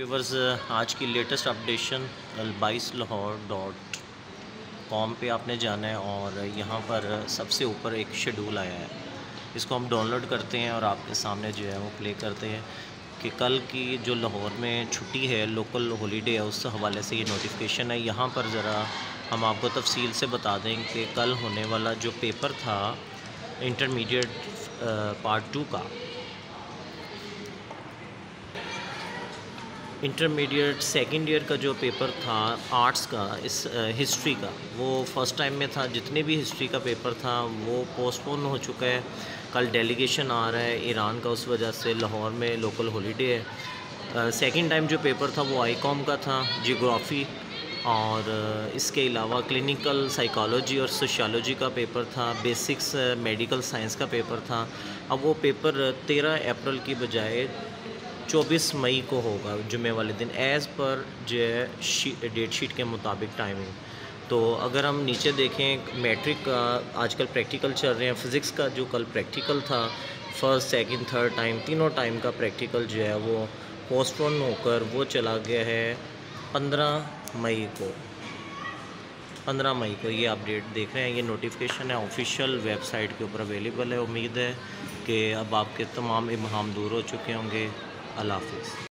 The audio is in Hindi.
व्यूवर्स, आज की लेटेस्ट अपडेशन al22lahore.com पे आपने जाना है और यहाँ पर सबसे ऊपर एक शेड्यूल आया है। इसको हम डाउनलोड करते हैं और आपके सामने जो है वो प्ले करते हैं कि कल की जो लाहौर में छुट्टी है, लोकल हॉलीडे है, उस हवाले से ये नोटिफिकेशन है। यहाँ पर ज़रा हम आपको तफसील से बता दें कि कल होने वाला जो पेपर था इंटरमीडिएट पार्ट 2 का, इंटरमीडिएट सेकेंड ईयर का जो पेपर था आर्ट्स का, इस हिस्ट्री का, वो फ़र्स्ट टाइम में था। जितने भी हिस्ट्री का पेपर था वो पोस्टपोन हो चुका है। कल डेलीगेशन आ रहा है ईरान का, उस वजह से लाहौर में लोकल हॉलीडे है। सेकेंड टाइम जो पेपर था वो आईकॉम का था, जियोग्राफ़ी, और इसके अलावा क्लिनिकल साइकोलॉजी और सोशियोलॉजी का पेपर था, बेसिक्स मेडिकल साइंस का पेपर था। अब वो पेपर 13 अप्रैल की बजाय 24 मई को होगा, जुमे वाले दिन, एज़ पर जो है डेट शीट के मुताबिक टाइमिंग। तो अगर हम नीचे देखें, मैट्रिक का आजकल प्रैक्टिकल चल रहे हैं। फ़िज़िक्स का जो कल प्रैक्टिकल था, फ़र्स्ट सेकंड थर्ड टाइम तीनों टाइम का प्रैक्टिकल जो है वो पोस्टपोन होकर वो चला गया है 15 मई को। 15 मई को ये अपडेट देख रहे हैं, ये नोटिफिकेशन है, ऑफिशियल वेबसाइट के ऊपर अवेलेबल है। उम्मीद है कि अब आपके तमाम इब्हाम दूर हो चुके होंगे। अल्लाह हाफ़िज़।